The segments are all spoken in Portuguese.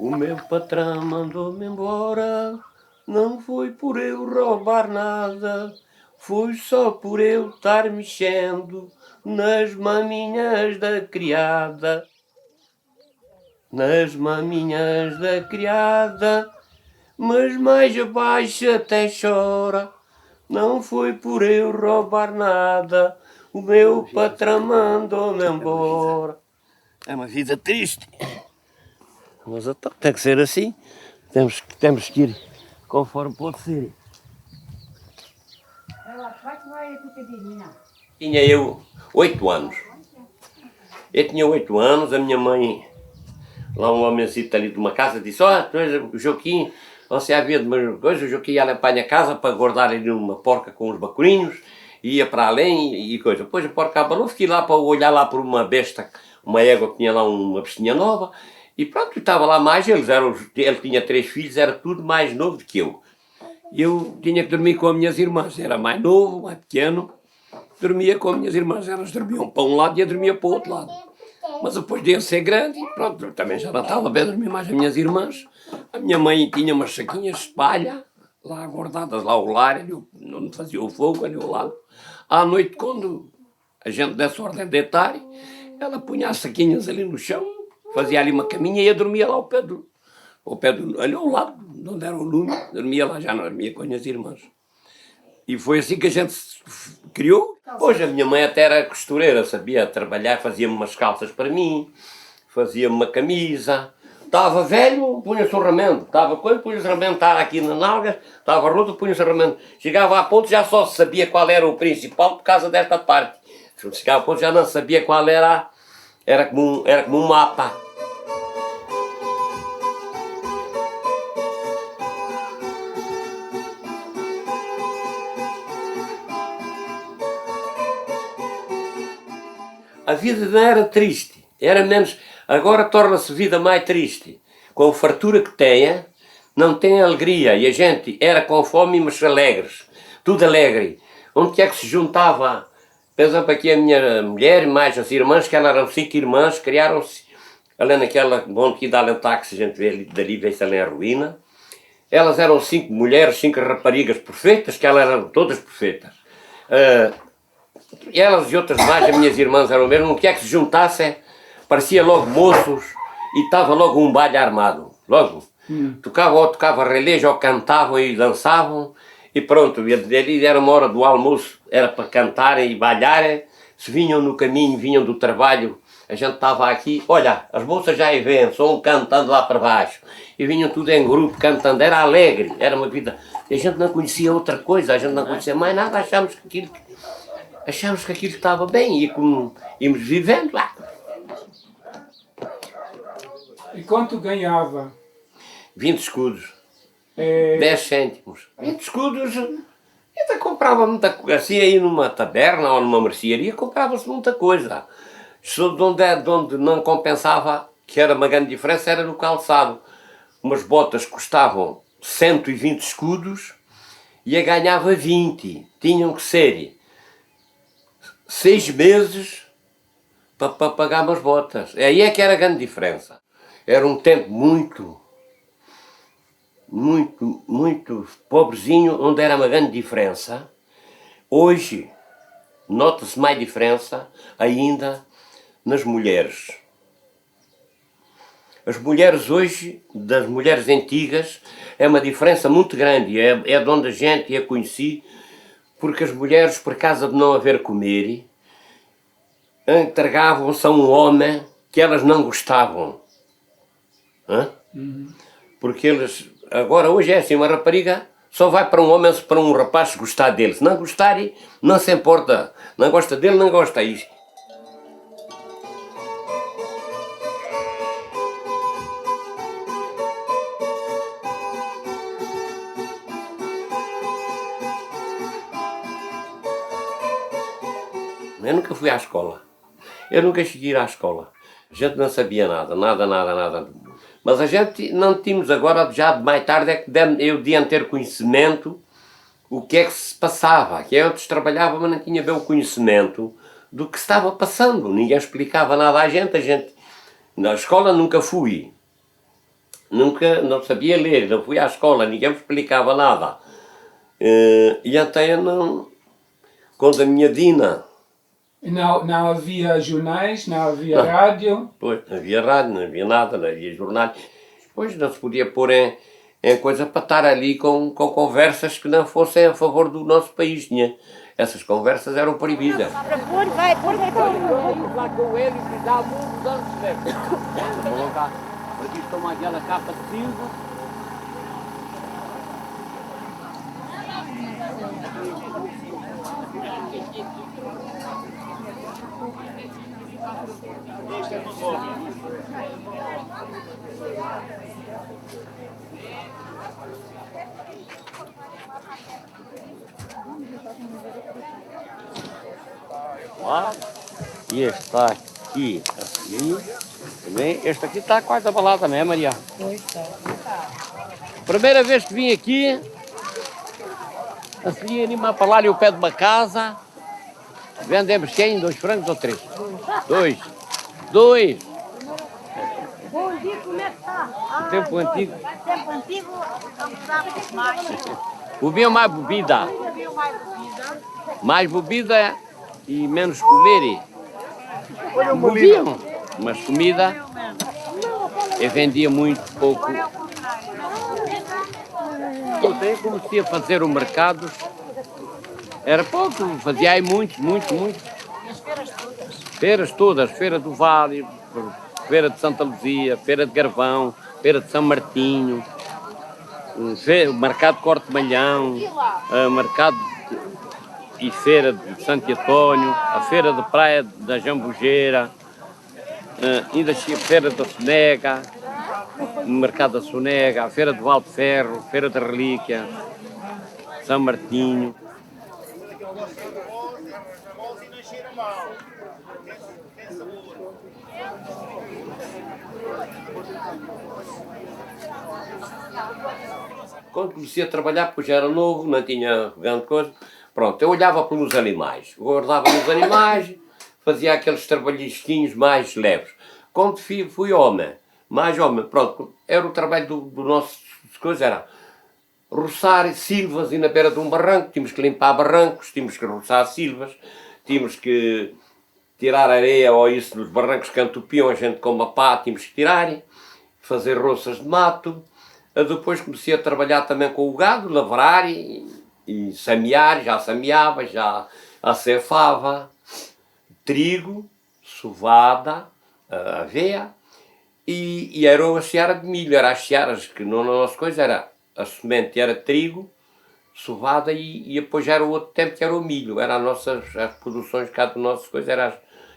O meu patrão mandou-me embora, não foi por eu roubar nada, foi só por eu estar mexendo nas maminhas da criada. Nas maminhas da criada, mas mais abaixo até chora. Não foi por eu roubar nada, o meu patrão mandou-me embora. É uma vida triste. Mas então tem que ser assim. Temos que ir conforme pode ser. Tinha eu 8 anos. Eu tinha 8 anos, a minha mãe, lá um homemzito ali de uma casa, disse: ó, tu és o Joaquim, você havia de uma coisa, o Joaquim ia lá para a minha casa para guardar ali uma porca com os bacurinhos, ia para além e coisa. Depois a porca abalou, fiquei lá para olhar lá por uma besta, uma égua que tinha lá uma bestinha nova, e pronto, estava lá mais, ele tinha 3 filhos, era tudo mais novo do que eu. E eu tinha que dormir com as minhas irmãs, era mais novo, mais pequeno, dormia com as minhas irmãs, elas dormiam para um lado e eu dormia para o outro lado. Mas depois de eu ser grande, pronto, eu também já não estava bem a dormir mais as minhas irmãs. A minha mãe tinha umas saquinhas de palha, lá guardadas lá ao lar, onde fazia o fogo, ali ao lado. À noite, quando a gente desse ordem de deitar, ela punha as saquinhas ali no chão, fazia ali uma caminha e eu dormia lá ali ao lado, onde era o lume, dormia lá, já não dormia com as minhas irmãs. E foi assim que a gente se criou. Hoje a minha mãe até era costureira, sabia trabalhar, fazia-me umas calças para mim, fazia-me uma camisa. Estava velho, punha-se o ramento. Estava coisa, punha-se o ramento, estava aqui na nalgas, estava roto, punha-se o ramento. Chegava a ponto, já só sabia qual era o principal por causa desta parte. Chegava a ponto, já não sabia qual era, era como um mapa. A vida não era triste, era menos. Agora torna-se vida mais triste. Com a fartura que tem, não tem alegria. E a gente era com fome, mas alegres. Tudo alegre. Onde é que se juntava? Por exemplo, aqui a minha mulher, mais as irmãs, que elas eram 5 irmãs, criaram-se ali naquela onde que dá ali o táxi, a gente vê ali, dali vê-se ali a ruína. Elas eram 5 mulheres, 5 raparigas perfeitas, que elas eram todas perfeitas. E elas e outras mais, as minhas irmãs eram mesmo, o que é que se juntasse, parecia logo moços e estava logo um baile armado, logo. Tocava relejo, ou cantavam e dançavam e pronto, e ali era uma hora do almoço, era para cantarem e bailarem, se vinham no caminho, vinham do trabalho, a gente estava aqui, olha, as moças já aí vêm, só um cantando lá para baixo, e vinham tudo em grupo cantando, era alegre, era uma vida, e a gente não conhecia outra coisa, a gente não conhecia mais nada, achámos que aquilo estava bem e como íamos vivendo lá. E quanto ganhava? 20 escudos, 10 cêntimos. 20 escudos, ainda comprava muita coisa. Assim aí numa taberna ou numa mercearia comprava-se muita coisa. Só de onde não compensava, que era uma grande diferença, era no calçado. Umas botas custavam 120 escudos e eu ganhava 20. Tinham que ser 6 meses para pagar umas botas. Aí é que era a grande diferença. Era um tempo muito pobrezinho, onde era uma grande diferença. Hoje, nota-se mais diferença ainda nas mulheres. As mulheres hoje, das mulheres antigas, é uma diferença muito grande. É de onde a gente a conheci, porque as mulheres, por causa de não haver comer, entregavam-se a um homem que elas não gostavam. Porque eles, agora hoje é assim, uma rapariga só vai para um homem, para um rapaz se gostar dele. Se não gostar, não se importa. Não gosta dele, não gosta isso. Eu nunca fui à escola. Eu nunca cheguei a ir à escola. A gente não sabia nada. Mas a gente não tínhamos agora, já de mais tarde, é que eu devia ter conhecimento o que é que se passava. Que eu trabalhava, mas não tinha bem o conhecimento do que estava passando. Ninguém explicava nada à gente. Na escola nunca fui. nunca, não sabia ler, não fui à escola, ninguém me explicava nada. E então, não, quando a minha Dina... Não havia jornais, não havia rádio? Pois, não havia rádio, não havia nada, não havia jornais. Depois não se podia pôr em coisa para estar ali com conversas que não fossem a favor do nosso país. Essas conversas eram proibidas. Vai, pôr. Eu lá com ele e já há muitos anos deve. Vou cá, aqui estão aquela capa de cinza. Ó, e este está aqui assim, também. Este aqui está quase abalado também, Maria? Pois está. Primeira vez que vim aqui, assim animar para lá ali o pé de uma casa, vendemos quem? 2 francos ou 3? 2. 2. Bom dia, como é que está? Tempo antigo. Tempo antigo, vamos mais. Bebiam mais bebida. Havia mais bebida. Mais bebida e menos comer. Bebiam, mas comida eu vendia muito pouco. Eu comecei a fazer o mercado, era pouco, fazia aí muitos. Feiras todas, Feira do Vale, Feira de Santa Luzia, Feira de Garvão, Feira de São Martinho, o Mercado de Corte de Malhão, Mercado e Feira de Santo António, a Feira de Praia da Jambujeira, ainda a Feira da Sonega, o Mercado da Sonega, a Feira de Valdeferro, Feira da Relíquia, São Martinho. Quando comecei a trabalhar, porque já era novo, não tinha grande coisa, pronto, eu olhava pelos animais, guardava nos animais, fazia aqueles trabalhistinhos mais leves. Quando fui homem, mais homem, pronto, era o trabalho do nosso coisa, era roçar silvas e na beira de um barranco, tínhamos que limpar barrancos, tínhamos que roçar silvas, tínhamos que tirar areia ou isso dos barrancos que entupiam, a gente com uma pá, tínhamos que tirar, fazer roças de mato. Depois comecei a trabalhar também com o gado, lavrar e samear, já sameava, já acefava, trigo, sovada, aveia, e era a seara de milho, era as searas que no nosso coisa era, a semente era trigo, sovada e depois já era o outro tempo que era o milho, eram as produções, cada nosso coisa eram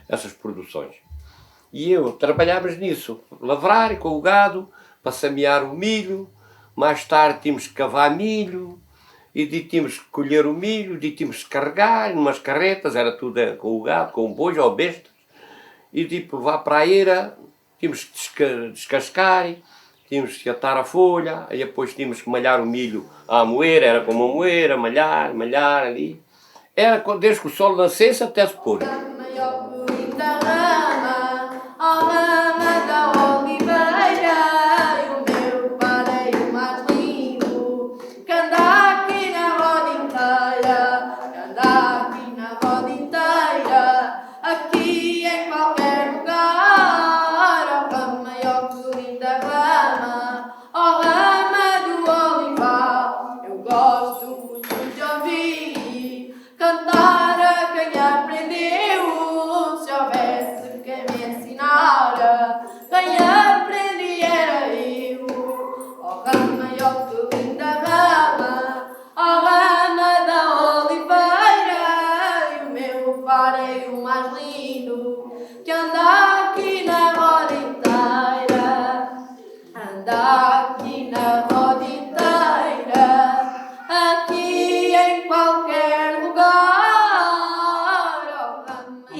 essas produções. E eu trabalhávamos nisso, lavrar com o gado, para semear o milho, mais tarde tínhamos que cavar milho, e tínhamos que colher o milho, e tínhamos que carregar em umas carretas, era tudo com o gado, com o boi ou bestas, e tipo levar para a eira, tínhamos que descascar, tínhamos que atar a folha, e depois tínhamos que malhar o milho à moeira, era como uma moeira, malhar ali. Era desde que o sol nascesse até se pôr.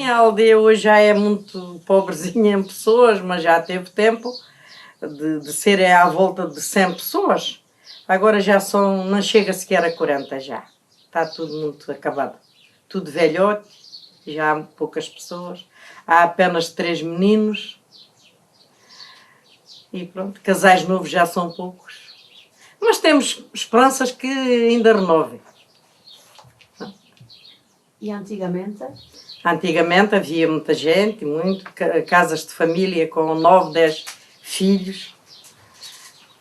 A aldeia hoje já é muito pobrezinha em pessoas, mas já teve tempo de ser à volta de 100 pessoas. Agora já são, não chega sequer a 40 já. Está tudo muito acabado. Tudo velhote, já há poucas pessoas. Há apenas 3 meninos. E pronto, casais novos já são poucos. Mas temos esperanças que ainda renovem. E antigamente? Antigamente havia muita gente, casas de família com 9, 10 filhos.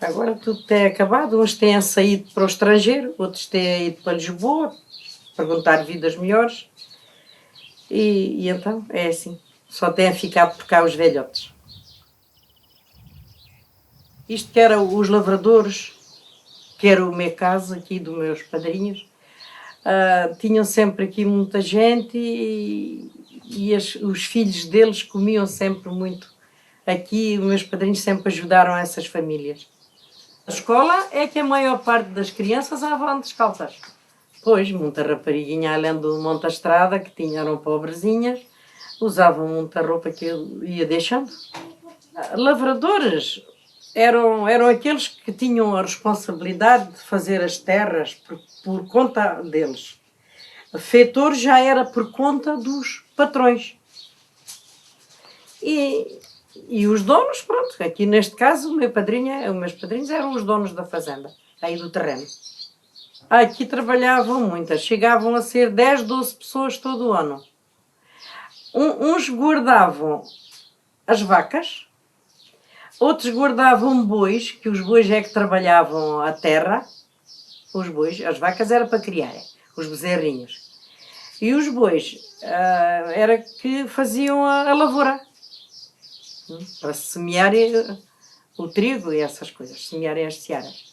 Agora tudo tem acabado. Uns têm saído para o estrangeiro, outros têm ido para Lisboa, perguntar vidas melhores. E então é assim. Só têm ficado por cá os velhotes. Isto que era os lavradores, que era o meu caso aqui dos meus padrinhos. Tinham sempre aqui muita gente e os filhos deles comiam sempre muito aqui. Os meus padrinhos sempre ajudaram essas famílias. A escola é que a maior parte das crianças vão descalças. Pois, muita rapariguinha além do monte estrada, que eram pobrezinhas, usavam muita roupa que eu ia deixando. Lavradores eram aqueles que tinham a responsabilidade de fazer as terras por conta deles. Feitor já era por conta dos patrões. E os donos, pronto, aqui neste caso os meus padrinhos eram os donos da fazenda, aí do terreno. Aqui trabalhavam muitas, chegavam a ser 10, 12 pessoas todo o ano. Uns guardavam as vacas, outros guardavam bois, que os bois é que trabalhavam a terra. Os bois, as vacas era para criar, os bezerrinhos. E os bois era que faziam a lavoura, para semear o trigo e essas coisas, semearem as searas.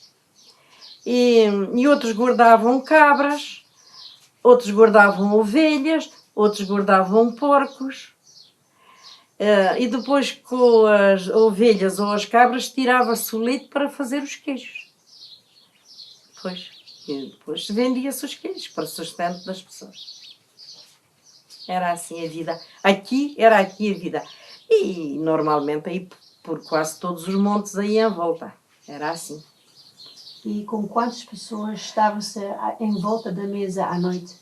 E outros guardavam cabras, outros guardavam ovelhas, outros guardavam porcos. E depois com as ovelhas ou as cabras tirava-se o leite para fazer os queijos. E depois vendia-se os queijos para o sustento das pessoas. Era assim a vida. Era aqui a vida. E normalmente aí por quase todos os montes aí em volta. Era assim. E com quantas pessoas estavam-se em volta da mesa à noite?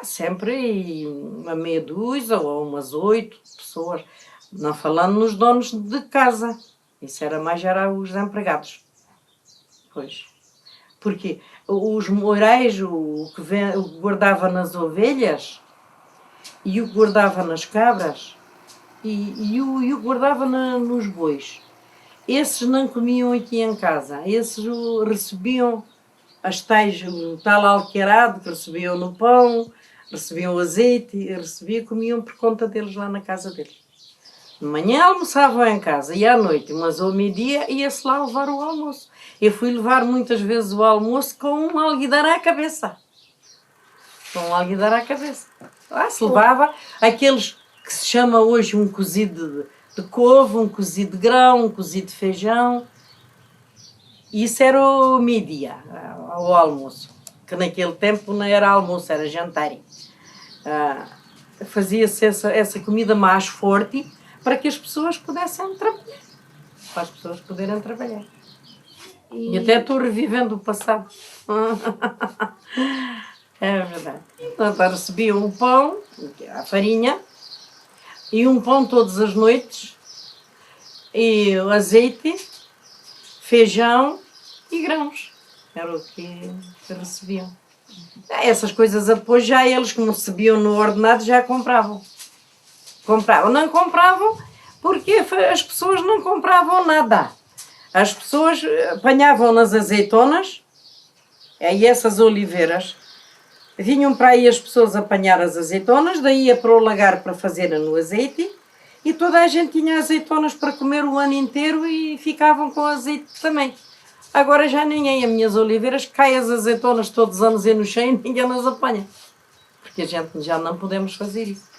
Sempre uma meia dúzia ou umas 8 pessoas. Não falando nos donos de casa. Isso era os empregados. Pois. Porque os morais, o que guardava nas ovelhas e o que guardava nas cabras e o que guardava nos bois, esses não comiam aqui em casa. Esses recebiam o tal alqueirado que recebiam no pão, recebiam o azeite, comiam por conta deles lá na casa deles. De manhã almoçavam em casa e à noite, mas ao meio-dia ia-se lá levar o almoço. Eu fui levar muitas vezes o almoço com um alguidar à cabeça. Se levava aqueles que se chama hoje um cozido de couve, um cozido de grão, um cozido de feijão. Isso era o meio-dia, o almoço. Que naquele tempo não era almoço, era jantar. Fazia-se essa comida mais forte para que as pessoas pudessem trabalhar. Para as pessoas poderem trabalhar. E até estou revivendo o passado. É verdade. Então recebiam um pão, a farinha, e um pão todas as noites, e o azeite, feijão e grãos. Era o que recebiam. Essas coisas depois já eles, como recebiam no ordenado, já compravam. Não compravam porque as pessoas não compravam nada. As pessoas apanhavam nas azeitonas, e essas oliveiras, vinham para aí as pessoas apanhar as azeitonas, daí ia para o lagar para fazer no azeite, e toda a gente tinha azeitonas para comer o ano inteiro e ficavam com azeite também. Agora já ninguém, as minhas oliveiras, cai as azeitonas todos os anos e no chão e ninguém nas apanha. Porque a gente já não podemos fazer isso.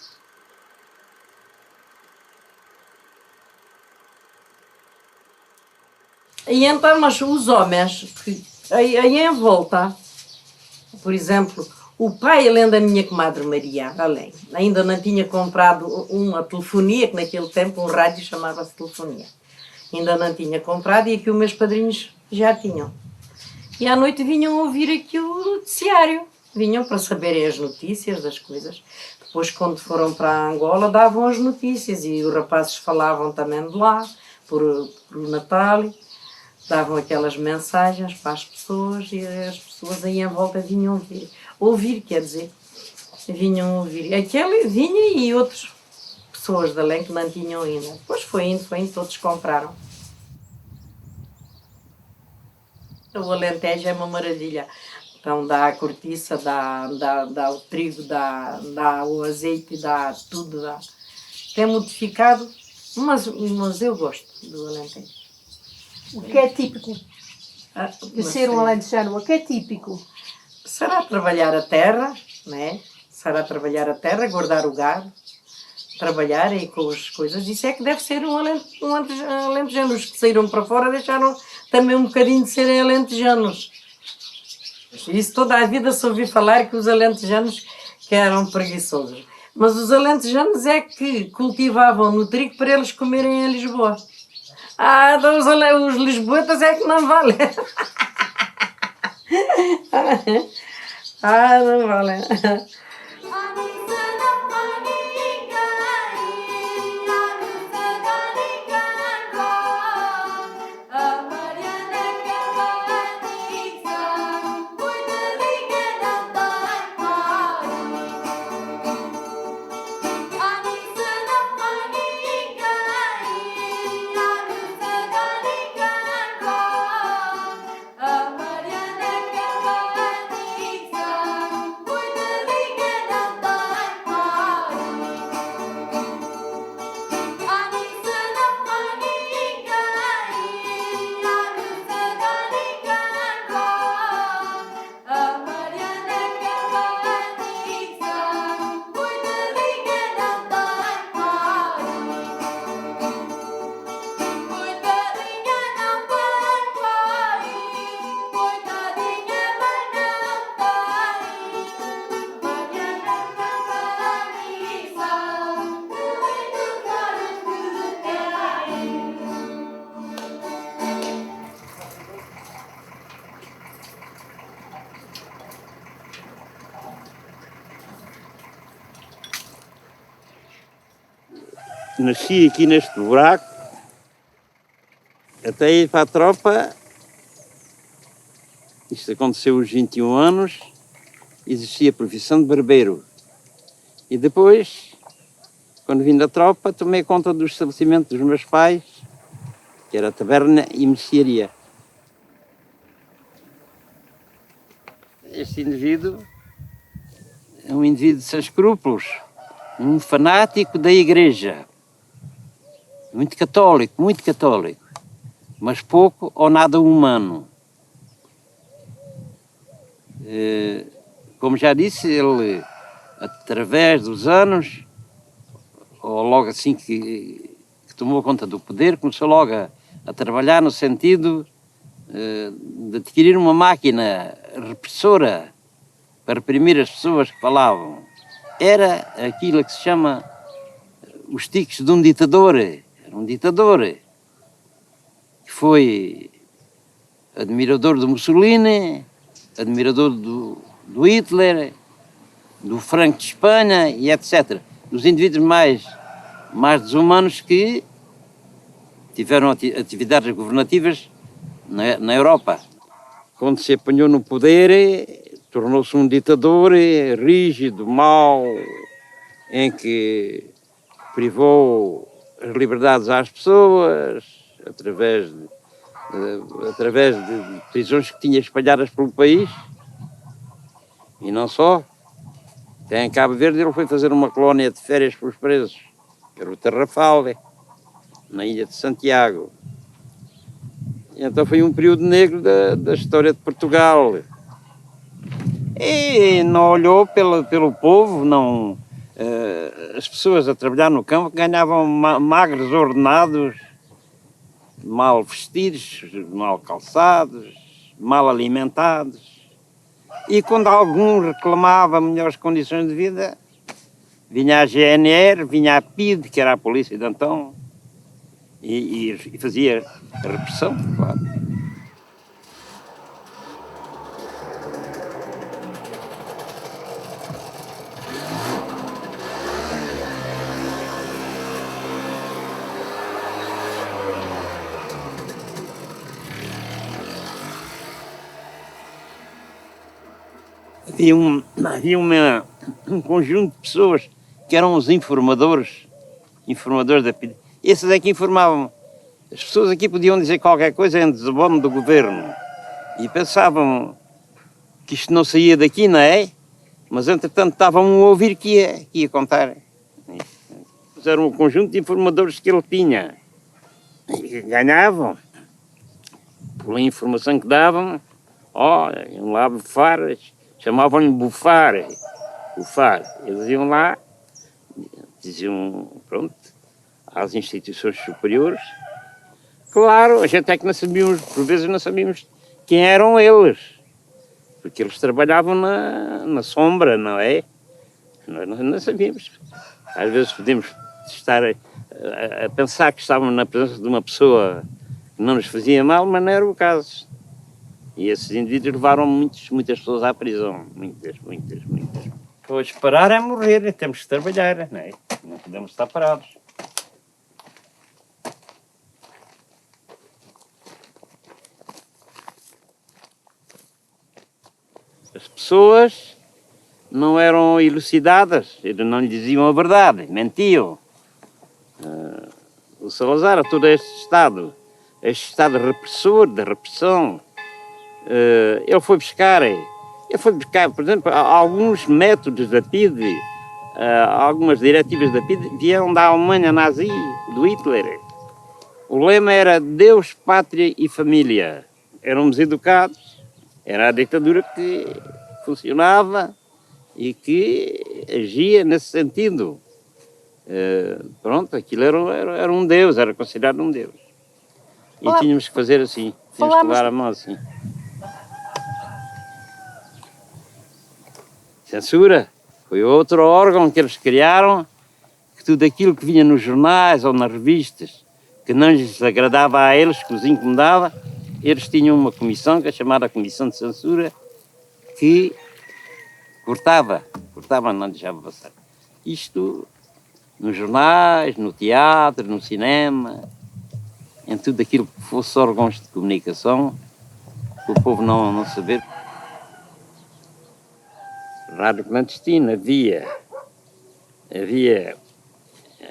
E então, mas os homens, aí em volta, por exemplo, o pai, além da minha comadre Maria, ainda não tinha comprado uma telefonia, que naquele tempo um rádio chamava-se telefonia. Ainda não tinha comprado e aqui os meus padrinhos já tinham. E à noite vinham ouvir aqui o noticiário. Vinham para saberem as notícias das coisas. Depois, quando foram para Angola, davam as notícias e os rapazes falavam também de lá. por Natal, davam aquelas mensagens para as pessoas e as pessoas aí em volta vinham ouvir, quer dizer, vinham ouvir. Aquele vinha e outras pessoas de além que não tinham ainda. Depois foi indo, todos compraram. O Alentejo é uma maravilha. Então dá a cortiça, dá o trigo, dá o azeite, dá tudo. Tem modificado, mas eu gosto do Alentejo. O que é típico de ser um alentejano? O que é típico? Será trabalhar a terra, né? Será trabalhar a terra, guardar o gado, trabalhar aí com as coisas. Isso é que deve ser um alentejano. Os que saíram para fora deixaram também um bocadinho de serem alentejanos. Isso toda a vida se ouvi falar que os alentejanos que eram preguiçosos. Mas os alentejanos é que cultivavam no trigo para eles comerem em Lisboa. Os lisboetas é que não valem. Não valem. Nasci aqui neste buraco, até ir para a tropa. Isto aconteceu aos 21 anos, existia a profissão de barbeiro. E depois, quando vim da tropa, tomei conta do estabelecimento dos meus pais, que era taberna e mercearia. Este indivíduo é um indivíduo sem escrúpulos, um fanático da igreja. Muito católico, mas pouco ou nada humano. Como já disse, ele, através dos anos, ou logo assim que tomou conta do poder, começou logo a trabalhar no sentido de adquirir uma máquina repressora para reprimir as pessoas que falavam. Era aquilo que se chama os tiques de um ditador. Um ditador que foi admirador do Mussolini, admirador do Hitler, do Franco de Espanha e etc. Dos indivíduos mais desumanos que tiveram atividades governativas na Europa. Quando se apanhou no poder, tornou-se um ditador rígido, mau, em que privou as liberdades às pessoas, através de prisões que tinha espalhadas pelo país, e não só. Até em Cabo Verde ele foi fazer uma colónia de férias para os presos, que era o Tarrafal, na ilha de Santiago. E então foi um período negro da história de Portugal. E não olhou pelo povo, não... as pessoas a trabalhar no campo ganhavam magros ordenados, mal vestidos, mal calçados, mal alimentados. E quando algum reclamava melhores condições de vida, vinha a GNR, vinha a PIDE, que era a polícia de então, e fazia a repressão, claro. havia um conjunto de pessoas que eram os informadores da epidemia. Esses é que informavam. As pessoas aqui podiam dizer qualquer coisa em desabono do governo e pensavam que isto não saía daqui, não é? Mas entretanto estavam a ouvir que ia contar. Era um conjunto de informadores que ele tinha. E ganhavam pela informação que davam. Iam lá bufar, chamavam-lhe bufar. Eles iam lá, diziam, pronto, às instituições superiores. Claro, a gente é que não sabíamos, por vezes não sabíamos quem eram eles, porque eles trabalhavam na sombra, não é? Nós não sabíamos. Às vezes podíamos estar a pensar que estávamos na presença de uma pessoa que não nos fazia mal, mas não era o caso. E esses indivíduos levaram muitas pessoas à prisão. Muitas. Pois parar é morrer, temos que trabalhar, não é? Não podemos estar parados. As pessoas não eram elucidadas, eles não lhe diziam a verdade, mentiam. O Salazar, a todo este estado repressor, de repressão, ele foi buscar, por exemplo, alguns métodos da PIDE, algumas diretivas da PIDE vieram da Alemanha nazi, do Hitler. O lema era Deus, Pátria e Família. Éramos educados, era a ditadura que funcionava e que agia nesse sentido. Pronto, aquilo era um Deus, era considerado um Deus. E tínhamos que fazer assim, tínhamos que levar a mão assim. Censura foi outro órgão que eles criaram, que tudo aquilo que vinha nos jornais ou nas revistas, que não lhes agradava a eles, que os incomodava, eles tinham uma comissão, que é chamada Comissão de Censura, que cortava, não deixava passar. Isto nos jornais, no teatro, no cinema, em tudo aquilo que fosse órgãos de comunicação, para o povo não saber. Rádio clandestina havia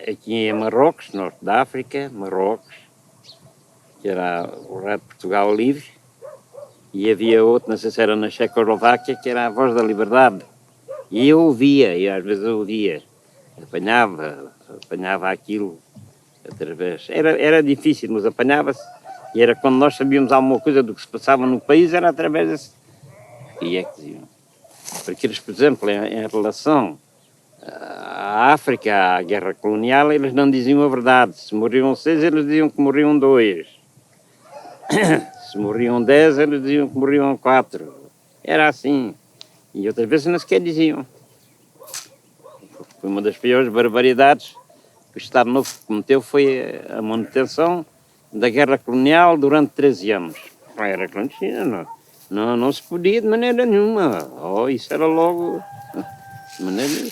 aqui em Marrocos, norte da África, que era o Rádio Portugal Livre, e havia outro, não sei se era na Checoslováquia, que era a Voz da Liberdade. E eu ouvia, e às vezes eu ouvia, apanhava aquilo através. Era difícil, mas apanhava-se, e era quando nós sabíamos alguma coisa do que se passava no país, era através desse. E é que diziam. Porque eles, por exemplo, em relação à África, à guerra colonial, eles não diziam a verdade. Se morriam 6, eles diziam que morriam 2. Se morriam 10, eles diziam que morriam 4. Era assim. E outras vezes não sequer diziam. Foi uma das piores barbaridades que o Estado Novo cometeu, foi a manutenção da guerra colonial durante 13 anos. A guerra clandestina, não se podia de maneira nenhuma. Isso era logo... De maneira nenhuma.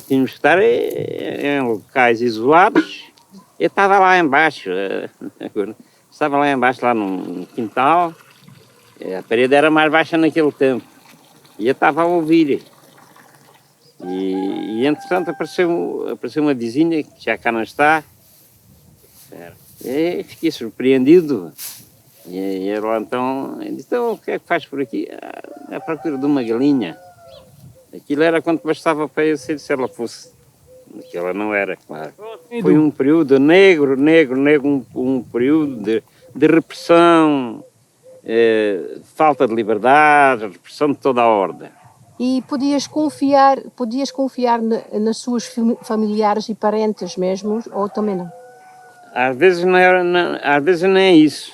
Tínhamos que estar em locais isolados. Eu estava lá embaixo. Estava lá embaixo, lá num quintal. A parede era mais baixa naquele tempo. E eu estava a ouvir. E entretanto apareceu uma vizinha, que já cá não está. E fiquei surpreendido. E ela então disse, então o que é que faz por aqui? À procura de uma galinha. Aquilo era quando bastava para eu ser, se ela fosse. Aquela não era, claro. Foi um período negro, um período de repressão, falta de liberdade, repressão de toda a ordem. E podias confiar nas suas familiares e parentes mesmo, ou também não? Às vezes não era, às vezes nem é isso.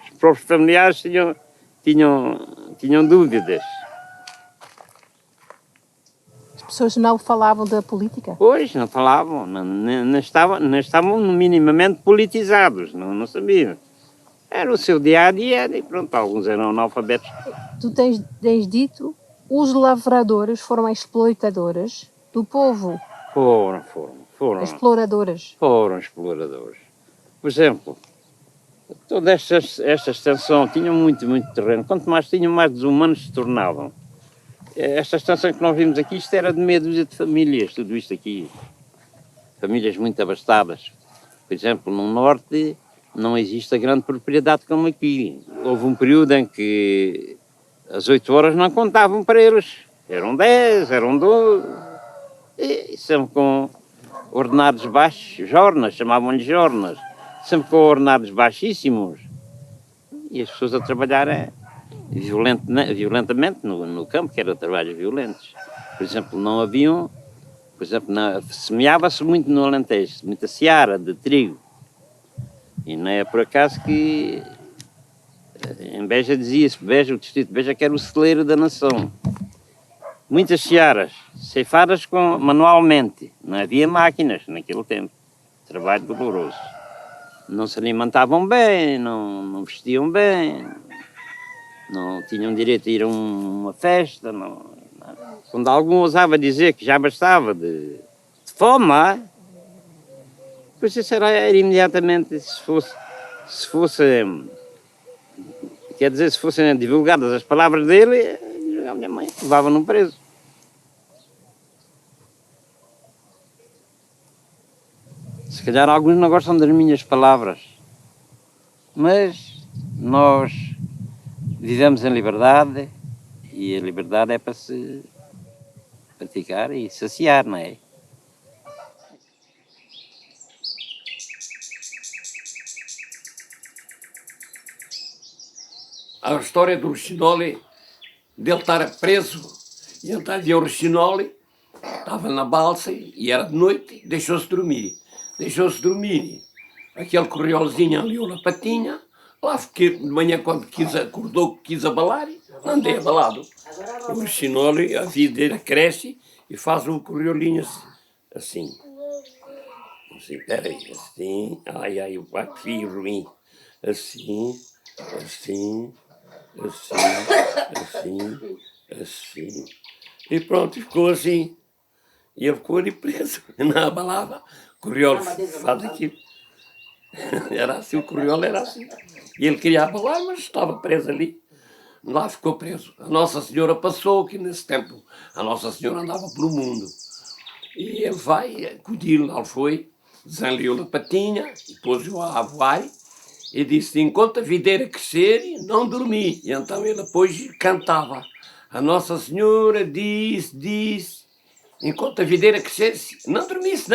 Os próprios familiares tinham dúvidas. As pessoas não falavam da política? Pois, não falavam, não estavam minimamente politizados, não sabiam. Era o seu dia-a-dia e pronto, alguns eram analfabetos. Tu tens dito, os lavradores foram exploitadores do povo. Foram. Exploradores. Foram exploradores. Por exemplo, toda esta extensão tinha muito terreno. Quanto mais tinham, mais desumanos se tornavam. esta estação que nós vimos aqui, isto era de meia dúzia de famílias, tudo isto aqui. Famílias muito abastadas. Por exemplo, no norte não existe a grande propriedade como aqui. Houve um período em que as 8 horas não contavam para eles. Eram 10, eram 12. E sempre com ordenados baixos, jornas, chamavam-lhe jornas. Sempre com ordenados baixíssimos. E as pessoas a trabalhar violentamente no campo, que eram trabalhos violentos. Por exemplo, não haviam... Por exemplo, semeava-se muito no Alentejo, muita seara de trigo. E não é por acaso que em Beja dizia-se, o distrito de Beja que era o celeiro da nação. Muitas searas, ceifadas manualmente. Não havia máquinas naquele tempo. Trabalho doloroso. Não se alimentavam bem, não vestiam bem, não tinham direito a ir a uma festa. Quando algum ousava dizer que já bastava de fome, pois isso era imediatamente, se fossem divulgadas as palavras dele, a minha mãe levava-no preso. Se calhar alguns não gostam das minhas palavras, mas nós vivemos em liberdade e a liberdade é para se praticar e saciar, não é? A história do Rochinole, dele estar preso, e então havia o Rochinole, estava na balsa e era de noite, deixou-se dormir. Aquele corriolzinho ali, na patinha, lá fiquei de manhã quando acordou, quis abalar, andei abalado. O Rochinole, a vida dele cresce e faz um corriolinho assim. Assim, peraí, assim, ai, o pai filho ruim, assim. E pronto, ficou assim. E ele ficou ali preso, não abalava. O corriol faz aquilo. Era assim, o corriol era assim. E ele queria abalar, mas estava preso ali. Lá ficou preso. A Nossa Senhora passou, que nesse tempo a Nossa Senhora andava pelo mundo. E ele vai acudir, lá foi, desenliou a patinha, e pôs-o a voar, e disse, enquanto a videira crescer, não dormi. E então ele depois cantava. A Nossa Senhora disse, enquanto a videira crescer, não dormisse.